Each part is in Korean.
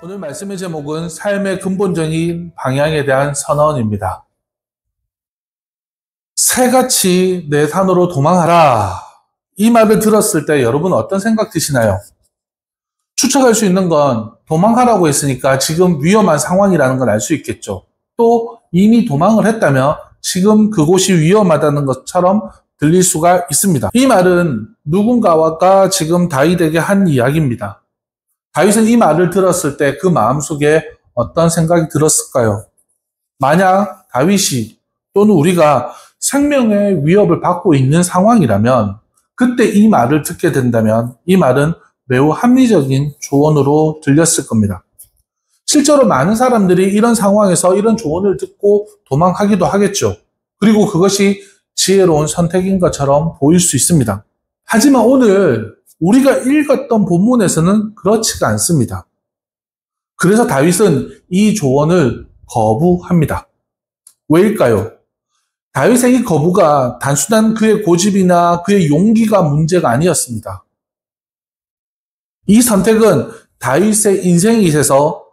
오늘 말씀의 제목은 삶의 근본적인 방향에 대한 선언입니다. 새같이 내 산으로 도망하라. 이 말을 들었을 때 여러분 어떤 생각 드시나요? 추측할 수 있는 건 도망하라고 했으니까 지금 위험한 상황이라는 걸 알 수 있겠죠. 또 이미 도망을 했다면 지금 그곳이 위험하다는 것처럼 들릴 수가 있습니다. 이 말은 누군가가 지금 다윗에게 한 이야기입니다. 다윗은 이 말을 들었을 때 그 마음속에 어떤 생각이 들었을까요? 만약 다윗이 또는 우리가 생명의 위협을 받고 있는 상황이라면 그때 이 말을 듣게 된다면 이 말은 매우 합리적인 조언으로 들렸을 겁니다. 실제로 많은 사람들이 이런 상황에서 이런 조언을 듣고 도망하기도 하겠죠. 그리고 그것이 지혜로운 선택인 것처럼 보일 수 있습니다. 하지만 오늘 우리가 읽었던 본문에서는 그렇지가 않습니다. 그래서 다윗은 이 조언을 거부합니다. 왜일까요? 다윗의 이 거부가 단순한 그의 고집이나 그의 용기가 문제가 아니었습니다. 이 선택은 다윗의 인생에서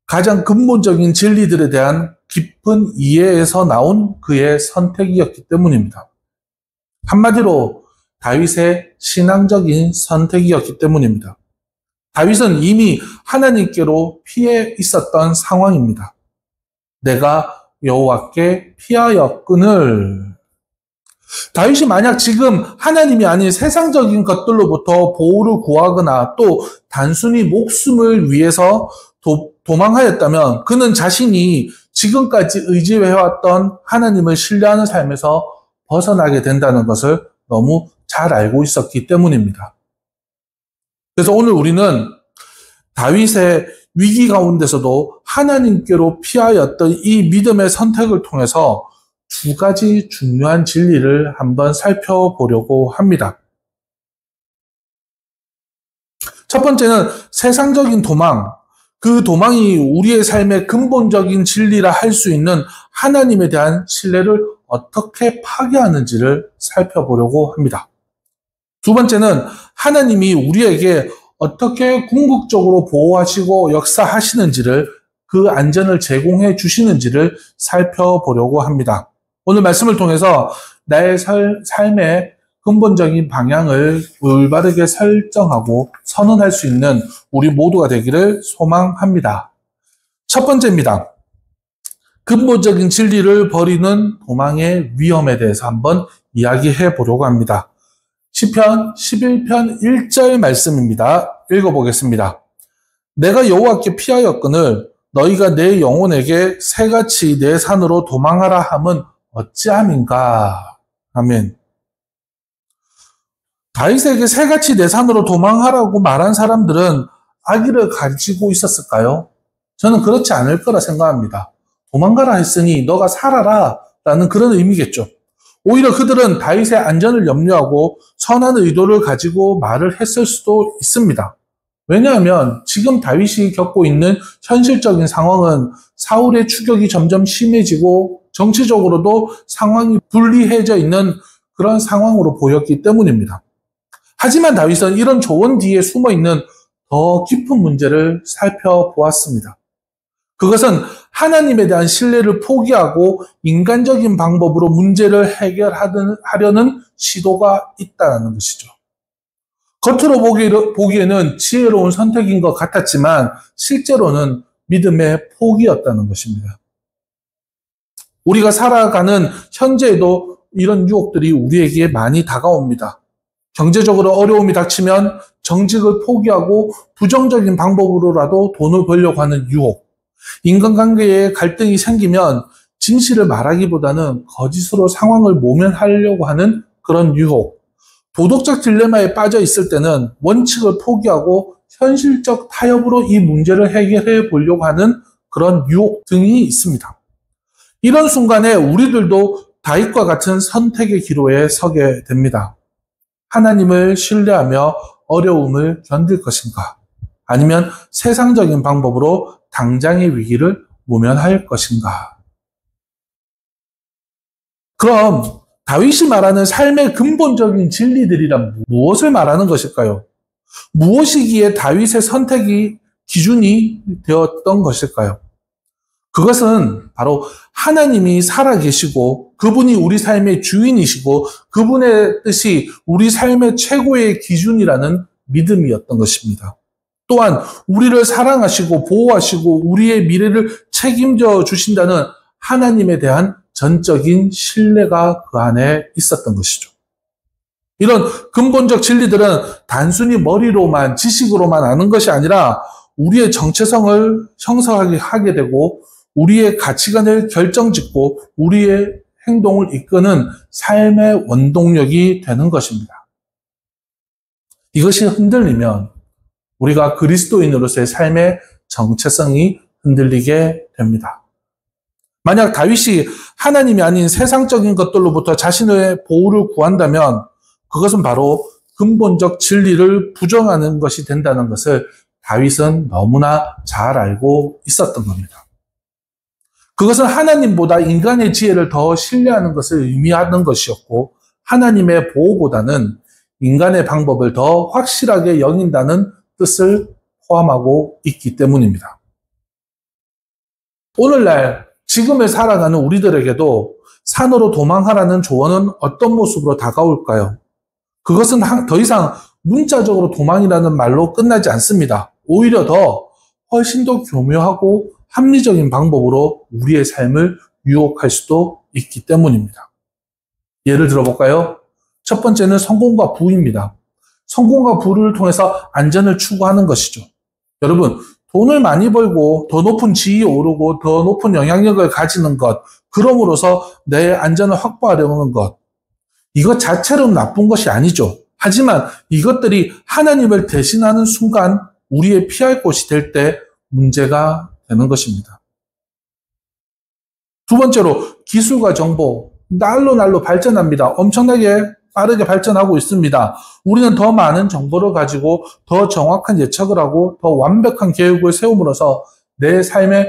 가장 근본적인 진리들에 대한 깊은 이해에서 나온 그의 선택이었기 때문입니다. 한마디로 다윗의 신앙적인 선택이었기 때문입니다. 다윗은 이미 하나님께로 피해 있었던 상황입니다. 내가 여호와께 피하였거늘. 다윗이 만약 지금 하나님이 아닌 세상적인 것들로부터 보호를 구하거나 또 단순히 목숨을 위해서 도망하였다면 그는 자신이 지금까지 의지해왔던 하나님을 신뢰하는 삶에서 벗어나게 된다는 것을 너무 잘 알고 있었기 때문입니다. 그래서 오늘 우리는 다윗의 위기 가운데서도 하나님께로 피하였던 이 믿음의 선택을 통해서 두 가지 중요한 진리를 한번 살펴보려고 합니다. 첫 번째는 세상적인 도망, 그 도망이 우리의 삶의 근본적인 진리라 할 수 있는 하나님에 대한 신뢰를 어떻게 파괴하는지를 살펴보려고 합니다. 두 번째는 하나님이 우리에게 어떻게 궁극적으로 보호하시고 역사하시는지를 그 안전을 제공해 주시는지를 살펴보려고 합니다. 오늘 말씀을 통해서 나의 삶의 근본적인 방향을 올바르게 설정하고 선언할 수 있는 우리 모두가 되기를 소망합니다. 첫 번째입니다. 근본적인 진리를 버리는 도망의 위험에 대해서 한번 이야기해 보려고 합니다. 시편 11편 1절 말씀입니다. 읽어보겠습니다. 내가 여호와께 피하였거늘 너희가 내 영혼에게 새같이 내 산으로 도망하라 함은 어찌함인가. 아멘. 다윗에게 새같이 내 산으로 도망하라고 말한 사람들은 악의를 가지고 있었을까요? 저는 그렇지 않을 거라 생각합니다. 도망가라 했으니 너가 살아라 라는 그런 의미겠죠. 오히려 그들은 다윗의 안전을 염려하고 선한 의도를 가지고 말을 했을 수도 있습니다. 왜냐하면 지금 다윗이 겪고 있는 현실적인 상황은 사울의 추격이 점점 심해지고 정치적으로도 상황이 불리해져 있는 그런 상황으로 보였기 때문입니다. 하지만 다윗은 이런 조언 뒤에 숨어있는 더 깊은 문제를 살펴보았습니다. 그것은 하나님에 대한 신뢰를 포기하고 인간적인 방법으로 문제를 해결하려는 시도가 있다는 것이죠. 겉으로 보기에는 지혜로운 선택인 것 같았지만 실제로는 믿음의 포기였다는 것입니다. 우리가 살아가는 현재에도 이런 유혹들이 우리에게 많이 다가옵니다. 경제적으로 어려움이 닥치면 정직을 포기하고 부정적인 방법으로라도 돈을 벌려고 하는 유혹. 인간관계에 갈등이 생기면 진실을 말하기보다는 거짓으로 상황을 모면하려고 하는 그런 유혹. 도덕적 딜레마에 빠져 있을 때는 원칙을 포기하고 현실적 타협으로 이 문제를 해결해 보려고 하는 그런 유혹 등이 있습니다. 이런 순간에 우리들도 다윗과 같은 선택의 기로에 서게 됩니다. 하나님을 신뢰하며 어려움을 견딜 것인가? 아니면 세상적인 방법으로 당장의 위기를 모면할 것인가? 그럼 다윗이 말하는 삶의 근본적인 진리들이란 무엇을 말하는 것일까요? 무엇이기에 다윗의 선택이 기준이 되었던 것일까요? 그것은 바로 하나님이 살아계시고 그분이 우리 삶의 주인이시고 그분의 뜻이 우리 삶의 최고의 기준이라는 믿음이었던 것입니다. 또한 우리를 사랑하시고 보호하시고 우리의 미래를 책임져 주신다는 하나님에 대한 전적인 신뢰가 그 안에 있었던 것이죠. 이런 근본적 진리들은 단순히 머리로만 지식으로만 아는 것이 아니라 우리의 정체성을 형성하게 되고 우리의 가치관을 결정짓고 우리의 행동을 이끄는 삶의 원동력이 되는 것입니다. 이것이 흔들리면 우리가 그리스도인으로서의 삶의 정체성이 흔들리게 됩니다. 만약 다윗이 하나님이 아닌 세상적인 것들로부터 자신의 보호를 구한다면 그것은 바로 근본적 진리를 부정하는 것이 된다는 것을 다윗은 너무나 잘 알고 있었던 겁니다. 그것은 하나님보다 인간의 지혜를 더 신뢰하는 것을 의미하는 것이었고 하나님의 보호보다는 인간의 방법을 더 확실하게 여긴다는 뜻을 포함하고 있기 때문입니다. 오늘날 지금을 살아가는 우리들에게도 산으로 도망하라는 조언은 어떤 모습으로 다가올까요? 그것은 더 이상 문자적으로 도망이라는 말로 끝나지 않습니다. 오히려 훨씬 더 교묘하고 합리적인 방법으로 우리의 삶을 유혹할 수도 있기 때문입니다. 예를 들어볼까요? 첫 번째는 성공과 부입니다. 성공과 부를 통해서 안전을 추구하는 것이죠. 여러분, 돈을 많이 벌고 더 높은 지위에 오르고 더 높은 영향력을 가지는 것, 그럼으로써 내 안전을 확보하려는 것, 이것 자체로는 나쁜 것이 아니죠. 하지만 이것들이 하나님을 대신하는 순간 우리의 피할 곳이 될 때 문제가 되는 것입니다. 두 번째로 기술과 정보, 날로 발전합니다. 엄청나게 빠르게 발전하고 있습니다. 우리는 더 많은 정보를 가지고 더 정확한 예측을 하고 더 완벽한 계획을 세움으로써 내 삶의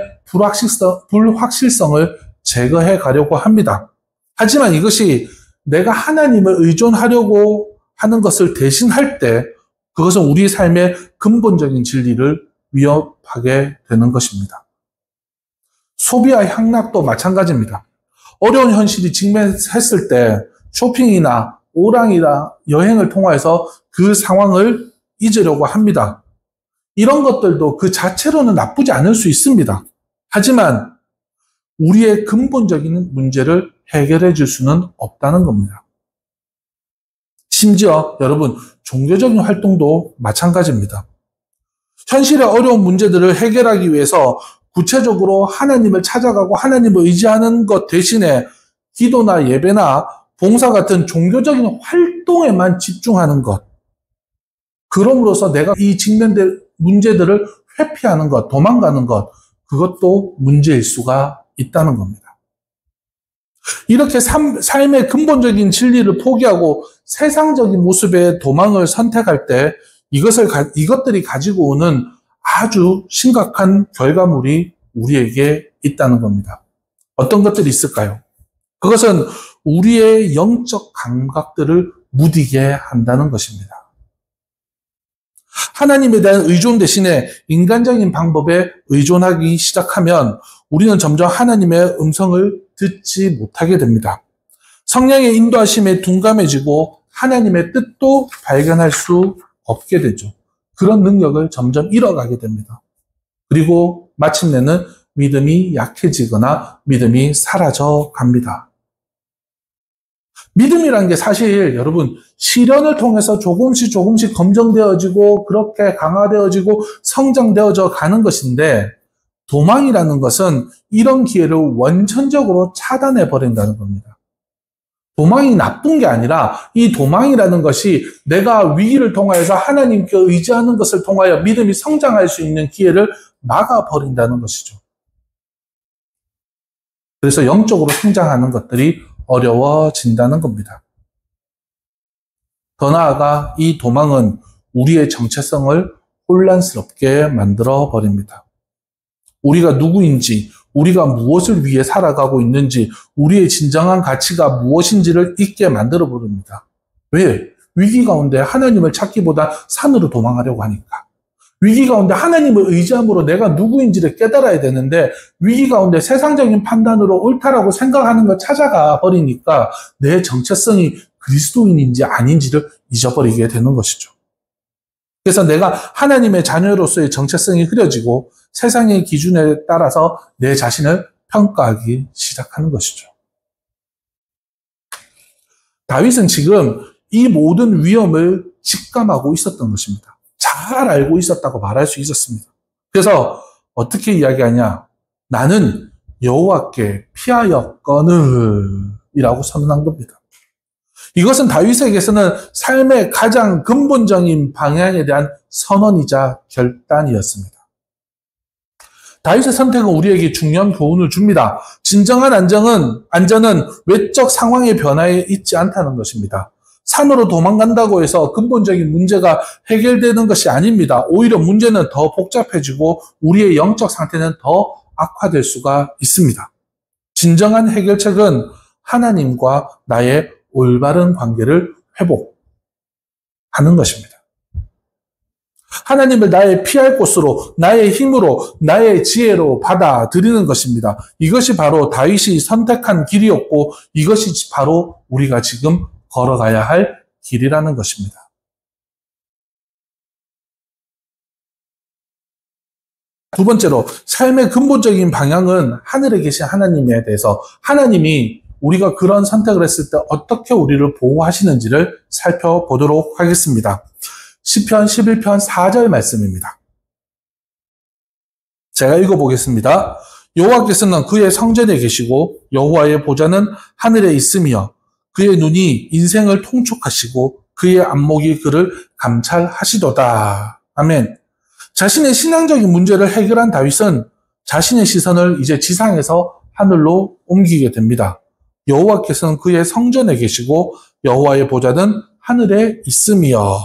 불확실성을 제거해 가려고 합니다. 하지만 이것이 내가 하나님을 의존하려고 하는 것을 대신할 때 그것은 우리 삶의 근본적인 진리를 위협하게 되는 것입니다. 소비와 향락도 마찬가지입니다. 어려운 현실이 직면했을 때 쇼핑이나 오랑이나 여행을 통해서 그 상황을 잊으려고 합니다. 이런 것들도 그 자체로는 나쁘지 않을 수 있습니다. 하지만 우리의 근본적인 문제를 해결해 줄 수는 없다는 겁니다. 심지어 여러분, 종교적인 활동도 마찬가지입니다. 현실의 어려운 문제들을 해결하기 위해서 구체적으로 하나님을 찾아가고 하나님을 의지하는 것 대신에 기도나 예배나 봉사 같은 종교적인 활동에만 집중하는 것. 그럼으로써 내가 이 직면될 문제들을 회피하는 것, 도망가는 것, 그것도 문제일 수가 있다는 겁니다. 이렇게 삶의 근본적인 진리를 포기하고 세상적인 모습의 도망을 선택할 때 이것들이 가지고 오는 아주 심각한 결과물이 우리에게 있다는 겁니다. 어떤 것들이 있을까요? 그것은 우리의 영적 감각들을 무디게 한다는 것입니다. 하나님에 대한 의존 대신에 인간적인 방법에 의존하기 시작하면 우리는 점점 하나님의 음성을 듣지 못하게 됩니다. 성령의 인도하심에 둔감해지고 하나님의 뜻도 발견할 수 없게 되죠. 그런 능력을 점점 잃어가게 됩니다. 그리고 마침내는 믿음이 약해지거나 믿음이 사라져 갑니다. 믿음이라는 게 사실 여러분 시련을 통해서 조금씩 검증되어지고 그렇게 강화되어지고 성장되어져 가는 것인데 도망이라는 것은 이런 기회를 원천적으로 차단해 버린다는 겁니다. 도망이 나쁜 게 아니라 이 도망이라는 것이 내가 위기를 통하여서 하나님께 의지하는 것을 통하여 믿음이 성장할 수 있는 기회를 막아버린다는 것이죠. 그래서 영적으로 성장하는 것들이 어려워진다는 겁니다. 더 나아가 이 도망은 우리의 정체성을 혼란스럽게 만들어 버립니다. 우리가 누구인지, 우리가 무엇을 위해 살아가고 있는지, 우리의 진정한 가치가 무엇인지를 잊게 만들어 버립니다. 왜? 위기 가운데 하나님을 찾기보다 산으로 도망하려고 하니까. 위기 가운데 하나님을 의지함으로 내가 누구인지를 깨달아야 되는데 위기 가운데 세상적인 판단으로 옳다라고 생각하는 걸 찾아가 버리니까 내 정체성이 그리스도인인지 아닌지를 잊어버리게 되는 것이죠. 그래서 내가 하나님의 자녀로서의 정체성이 흐려지고 세상의 기준에 따라서 내 자신을 평가하기 시작하는 것이죠. 다윗은 지금 이 모든 위험을 직감하고 있었던 것입니다. 잘 알고 있었다고 말할 수 있었습니다. 그래서 어떻게 이야기하냐? 나는 여호와께 피하였거늘 이라고 선언한 겁니다. 이것은 다윗에게서는 삶의 가장 근본적인 방향에 대한 선언이자 결단이었습니다. 다윗의 선택은 우리에게 중요한 교훈을 줍니다. 진정한 안전은 외적 상황의 변화에 있지 않다는 것입니다. 산으로 도망간다고 해서 근본적인 문제가 해결되는 것이 아닙니다. 오히려 문제는 더 복잡해지고 우리의 영적 상태는 더 악화될 수가 있습니다. 진정한 해결책은 하나님과 나의 올바른 관계를 회복하는 것입니다. 하나님을 나의 피할 곳으로, 나의 힘으로, 나의 지혜로 받아들이는 것입니다. 이것이 바로 다윗이 선택한 길이었고 이것이 바로 우리가 지금 걸어가야 할 길이라는 것입니다. 두 번째로 삶의 근본적인 방향은 하늘에 계신 하나님에 대해서 하나님이 우리가 그런 선택을 했을 때 어떻게 우리를 보호하시는지를 살펴보도록 하겠습니다. 시편 11편 4절 말씀입니다. 제가 읽어보겠습니다. 여호와께서는 그의 성전에 계시고 여호와의 보좌는 하늘에 있으며 그의 눈이 인생을 통촉하시고 그의 안목이 그를 감찰하시도다. 아멘. 자신의 신앙적인 문제를 해결한 다윗은 자신의 시선을 이제 지상에서 하늘로 옮기게 됩니다. 여호와께서는 그의 성전에 계시고 여호와의 보좌는 하늘에 있으며.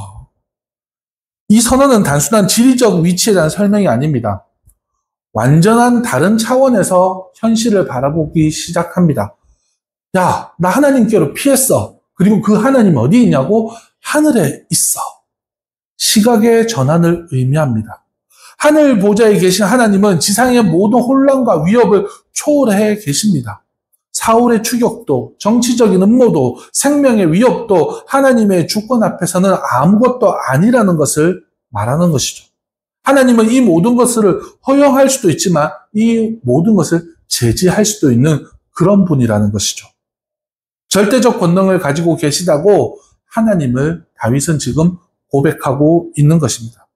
이 선언은 단순한 지리적 위치에 대한 설명이 아닙니다. 완전한 다른 차원에서 현실을 바라보기 시작합니다. 야, 나 하나님께로 피했어. 그리고 그 하나님 어디 있냐고? 하늘에 있어. 시각의 전환을 의미합니다. 하늘 보좌에 계신 하나님은 지상의 모든 혼란과 위협을 초월해 계십니다. 사울의 추격도, 정치적인 음모도, 생명의 위협도 하나님의 주권 앞에서는 아무것도 아니라는 것을 말하는 것이죠. 하나님은 이 모든 것을 허용할 수도 있지만 이 모든 것을 제지할 수도 있는 그런 분이라는 것이죠. 절대적 권능을 가지고 계시다고 하나님을 다윗은 지금 고백하고 있는 것입니다.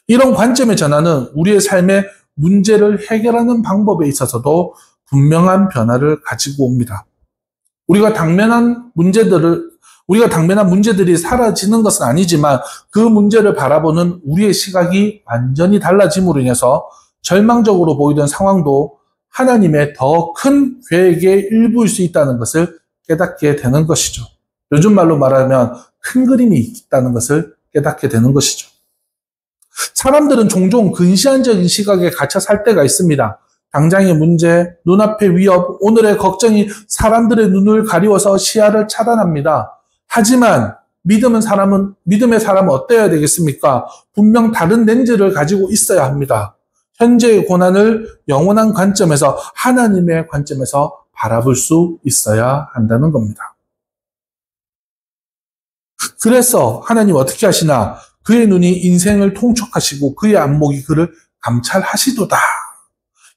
이런 관점의 전환은 우리의 삶의 문제를 해결하는 방법에 있어서도 분명한 변화를 가지고 옵니다. 우리가 당면한 문제들이 사라지는 것은 아니지만 그 문제를 바라보는 우리의 시각이 완전히 달라짐으로 인해서 절망적으로 보이던 상황도 하나님의 더 큰 계획의 일부일 수 있다는 것을 깨닫게 되는 것이죠. 요즘 말로 말하면 큰 그림이 있다는 것을 깨닫게 되는 것이죠. 사람들은 종종 근시안적인 시각에 갇혀 살 때가 있습니다. 당장의 문제, 눈앞의 위협, 오늘의 걱정이 사람들의 눈을 가리워서 시야를 차단합니다. 하지만 믿음의 사람은 어때야 되겠습니까? 분명 다른 렌즈를 가지고 있어야 합니다. 현재의 고난을 영원한 관점에서, 하나님의 관점에서 바라볼 수 있어야 한다는 겁니다. 그래서 하나님 어떻게 하시나? 그의 눈이 인생을 통촉하시고 그의 안목이 그를 감찰하시도다.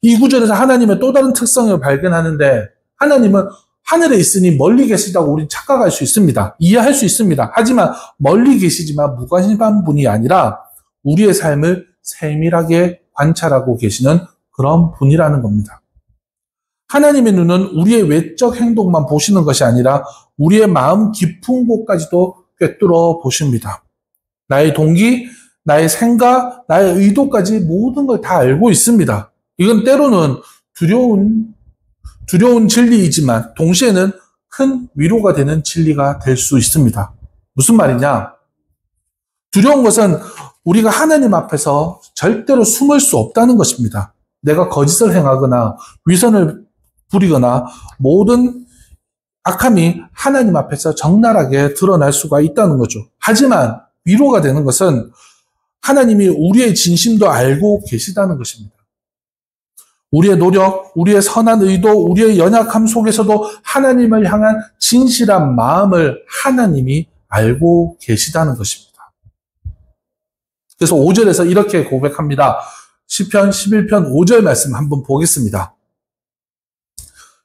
이 구절에서 하나님의 또 다른 특성을 발견하는데 하나님은 하늘에 있으니 멀리 계시다고 우리는 착각할 수 있습니다. 이해할 수 있습니다. 하지만 멀리 계시지만 무관심한 분이 아니라 우리의 삶을 세밀하게 관찰하고 계시는 그런 분이라는 겁니다. 하나님의 눈은 우리의 외적 행동만 보시는 것이 아니라 우리의 마음 깊은 곳까지도 꿰뚫어 보십니다. 나의 동기, 나의 생각, 나의 의도까지 모든 걸 다 알고 있습니다. 이건 때로는 두려운 진리이지만 동시에는 큰 위로가 되는 진리가 될 수 있습니다. 무슨 말이냐? 두려운 것은 우리가 하나님 앞에서 절대로 숨을 수 없다는 것입니다. 내가 거짓을 행하거나 위선을 부리거나 모든 악함이 하나님 앞에서 적나라하게 드러날 수가 있다는 거죠. 하지만 위로가 되는 것은 하나님이 우리의 진심도 알고 계시다는 것입니다. 우리의 노력, 우리의 선한 의도, 우리의 연약함 속에서도 하나님을 향한 진실한 마음을 하나님이 알고 계시다는 것입니다. 그래서 5절에서 이렇게 고백합니다. 시편 11편 5절 말씀 한번 보겠습니다.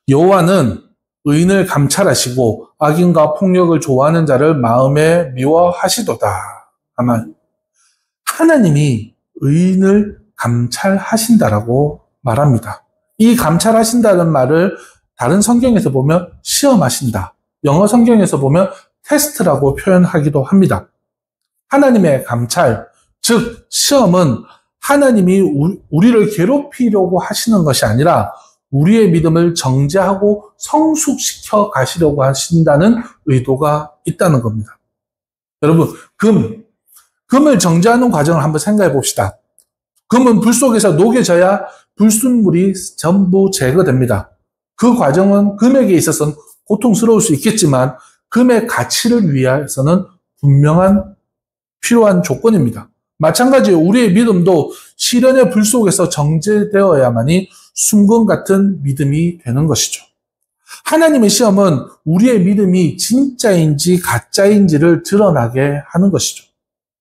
여호와는 의인을 감찰하시고 악인과 폭력을 좋아하는 자를 마음에 미워하시도다. 아마 하나님이 의인을 감찰하신다라고 말합니다. 이 감찰하신다는 말을 다른 성경에서 보면 시험하신다. 영어 성경에서 보면 테스트라고 표현하기도 합니다. 하나님의 감찰, 즉 시험은 하나님이 우리를 괴롭히려고 하시는 것이 아니라 우리의 믿음을 정죄하고 성숙시켜 가시려고 하신다는 의도가 있다는 겁니다. 여러분, 금을 정죄하는 과정을 한번 생각해 봅시다. 금은 불 속에서 녹여져야 불순물이 전부 제거됩니다. 그 과정은 금에게 있어서는 고통스러울 수 있겠지만 금의 가치를 위해서는 분명한 필요한 조건입니다. 마찬가지로 우리의 믿음도 시련의 불 속에서 정죄되어야만이 순금 같은 믿음이 되는 것이죠. 하나님의 시험은 우리의 믿음이 진짜인지 가짜인지를 드러나게 하는 것이죠.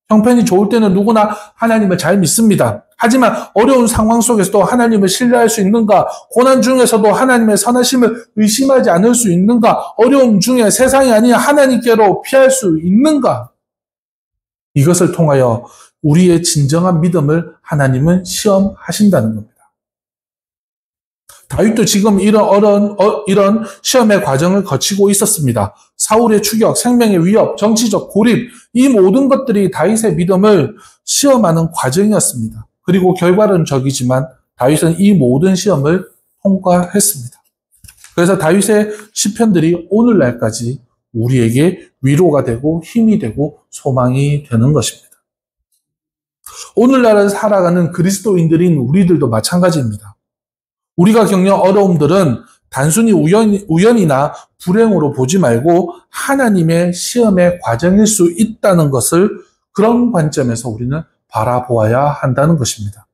형편이 좋을 때는 누구나 하나님을 잘 믿습니다. 하지만 어려운 상황 속에서도 하나님을 신뢰할 수 있는가? 고난 중에서도 하나님의 선하심을 의심하지 않을 수 있는가? 어려움 중에 세상이 아닌 하나님께로 피할 수 있는가? 이것을 통하여 우리의 진정한 믿음을 하나님은 시험하신다는 겁니다. 다윗도 지금 이런 시험의 과정을 거치고 있었습니다. 사울의 추격, 생명의 위협, 정치적 고립, 이 모든 것들이 다윗의 믿음을 시험하는 과정이었습니다. 그리고 결과는 적이지만 다윗은 이 모든 시험을 통과했습니다. 그래서 다윗의 시편들이 오늘날까지 우리에게 위로가 되고 힘이 되고 소망이 되는 것입니다. 오늘날을 살아가는 그리스도인들인 우리들도 마찬가지입니다. 우리가 겪는 어려움들은 단순히 우연이나 불행으로 보지 말고 하나님의 시험의 과정일 수 있다는 것을 그런 관점에서 우리는 바라보아야 한다는 것입니다.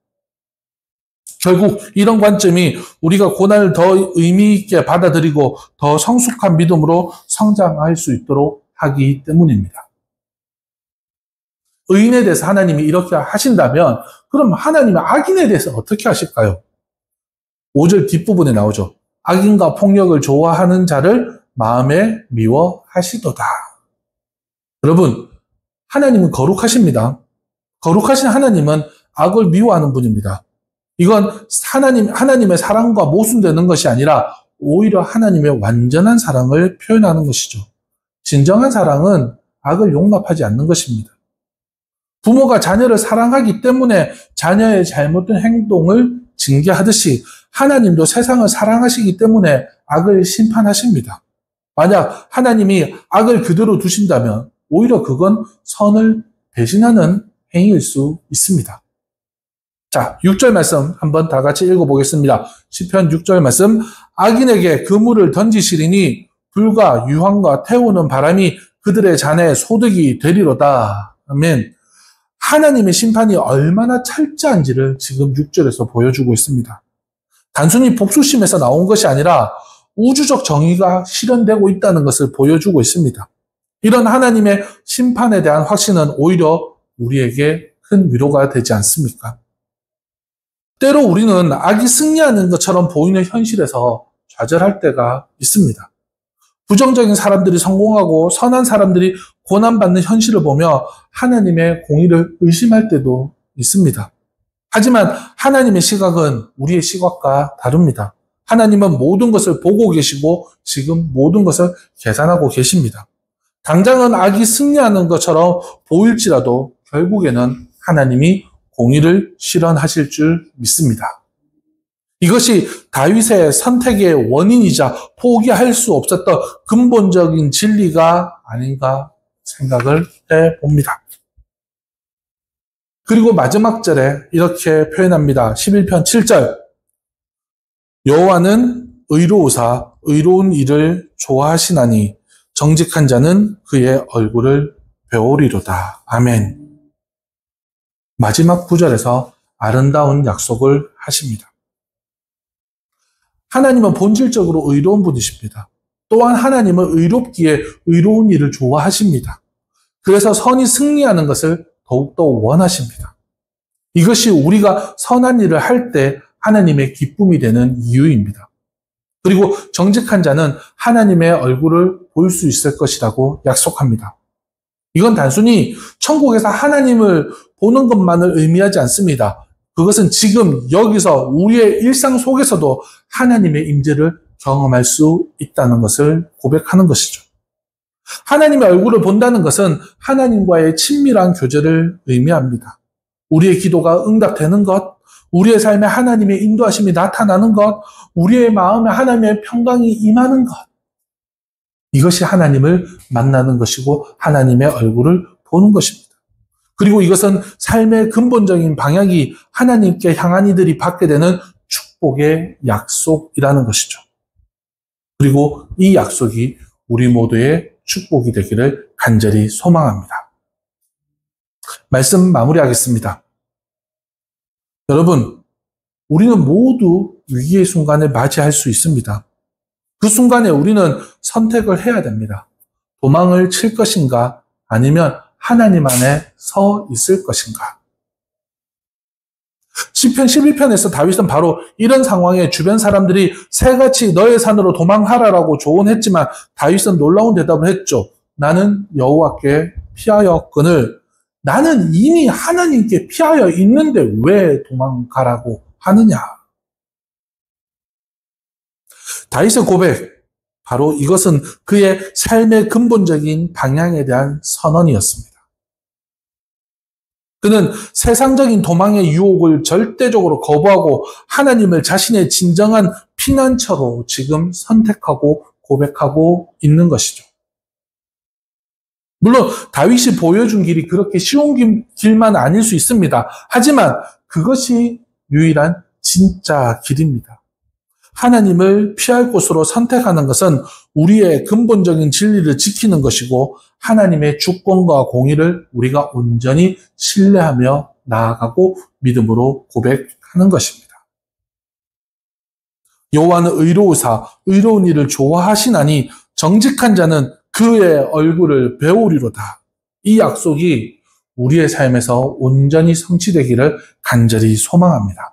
결국 이런 관점이 우리가 고난을 더 의미 있게 받아들이고 더 성숙한 믿음으로 성장할 수 있도록 하기 때문입니다. 의인에 대해서 하나님이 이렇게 하신다면 그럼 하나님은 악인에 대해서 어떻게 하실까요? 5절 뒷부분에 나오죠. 악인과 폭력을 좋아하는 자를 마음에 미워하시도다. 여러분, 하나님은 거룩하십니다. 거룩하신 하나님은 악을 미워하는 분입니다. 이건 하나님의 사랑과 모순되는 것이 아니라 오히려 하나님의 완전한 사랑을 표현하는 것이죠. 진정한 사랑은 악을 용납하지 않는 것입니다. 부모가 자녀를 사랑하기 때문에 자녀의 잘못된 행동을 징계하듯이 하나님도 세상을 사랑하시기 때문에 악을 심판하십니다. 만약 하나님이 악을 그대로 두신다면 오히려 그건 선을 배신하는 행위일 수 있습니다. 자, 6절 말씀 한번 다 같이 읽어보겠습니다. 시편 6절 말씀. 악인에게 그물을 던지시리니 불과 유황과 태우는 바람이 그들의 잔에 소득이 되리로다. 아멘. 하나님의 심판이 얼마나 철저한지를 지금 6절에서 보여주고 있습니다. 단순히 복수심에서 나온 것이 아니라 우주적 정의가 실현되고 있다는 것을 보여주고 있습니다. 이런 하나님의 심판에 대한 확신은 오히려 우리에게 큰 위로가 되지 않습니까? 때로 우리는 악이 승리하는 것처럼 보이는 현실에서 좌절할 때가 있습니다. 부정적인 사람들이 성공하고 선한 사람들이 고난받는 현실을 보며 하나님의 공의를 의심할 때도 있습니다. 하지만 하나님의 시각은 우리의 시각과 다릅니다. 하나님은 모든 것을 보고 계시고 지금 모든 것을 계산하고 계십니다. 당장은 악이 승리하는 것처럼 보일지라도 결국에는 하나님이 공의를 실현하실 줄 믿습니다. 이것이 다윗의 선택의 원인이자 포기할 수 없었던 근본적인 진리가 아닌가 생각을 해봅니다. 그리고 마지막 절에 이렇게 표현합니다. 11편 7절. 여호와는 의로우사 의로운 일을 좋아하시나니 정직한 자는 그의 얼굴을 배우리로다. 아멘. 마지막 구절에서 아름다운 약속을 하십니다. 하나님은 본질적으로 의로운 분이십니다. 또한 하나님은 의롭기에 의로운 일을 좋아하십니다. 그래서 선이 승리하는 것을 더욱더 원하십니다. 이것이 우리가 선한 일을 할 때 하나님의 기쁨이 되는 이유입니다. 그리고 정직한 자는 하나님의 얼굴을 볼 수 있을 것이라고 약속합니다. 이건 단순히 천국에서 하나님을 보는 것만을 의미하지 않습니다. 그것은 지금 여기서 우리의 일상 속에서도 하나님의 임재를 경험할 수 있다는 것을 고백하는 것이죠. 하나님의 얼굴을 본다는 것은 하나님과의 친밀한 교제를 의미합니다. 우리의 기도가 응답되는 것, 우리의 삶에 하나님의 인도하심이 나타나는 것, 우리의 마음에 하나님의 평강이 임하는 것. 이것이 하나님을 만나는 것이고 하나님의 얼굴을 보는 것입니다. 그리고 이것은 삶의 근본적인 방향이 하나님께 향한 이들이 받게 되는 축복의 약속이라는 것이죠. 그리고 이 약속이 우리 모두의 축복이 되기를 간절히 소망합니다. 말씀 마무리하겠습니다. 여러분, 우리는 모두 위기의 순간을 맞이할 수 있습니다. 그 순간에 우리는 선택을 해야 됩니다. 도망을 칠 것인가 아니면 하나님 안에 서 있을 것인가. 시편 11편에서 다윗은 바로 이런 상황에 주변 사람들이 새같이 너의 산으로 도망하라라고 조언했지만 다윗은 놀라운 대답을 했죠. 나는 여호와께 피하였거늘 나는 이미 하나님께 피하여 있는데 왜 도망가라고 하느냐. 다윗의 고백, 바로 이것은 그의 삶의 근본적인 방향에 대한 선언이었습니다. 그는 세상적인 도망의 유혹을 절대적으로 거부하고 하나님을 자신의 진정한 피난처로 지금 선택하고 고백하고 있는 것이죠. 물론 다윗이 보여준 길이 그렇게 쉬운 길만 아닐 수 있습니다. 하지만 그것이 유일한 진짜 길입니다. 하나님을 피할 곳으로 선택하는 것은 우리의 근본적인 진리를 지키는 것이고 하나님의 주권과 공의를 우리가 온전히 신뢰하며 나아가고 믿음으로 고백하는 것입니다. 여호와는 의로우사 의로운 일을 좋아하시나니 정직한 자는 그의 얼굴을 배우리로다. 이 약속이 우리의 삶에서 온전히 성취되기를 간절히 소망합니다.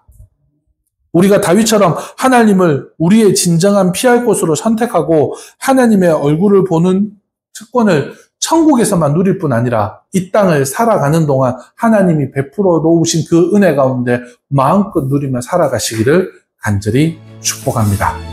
우리가 다윗처럼 하나님을 우리의 진정한 피할 곳으로 선택하고 하나님의 얼굴을 보는 특권을 천국에서만 누릴 뿐 아니라 이 땅을 살아가는 동안 하나님이 베풀어 놓으신 그 은혜 가운데 마음껏 누리며 살아가시기를 간절히 축복합니다.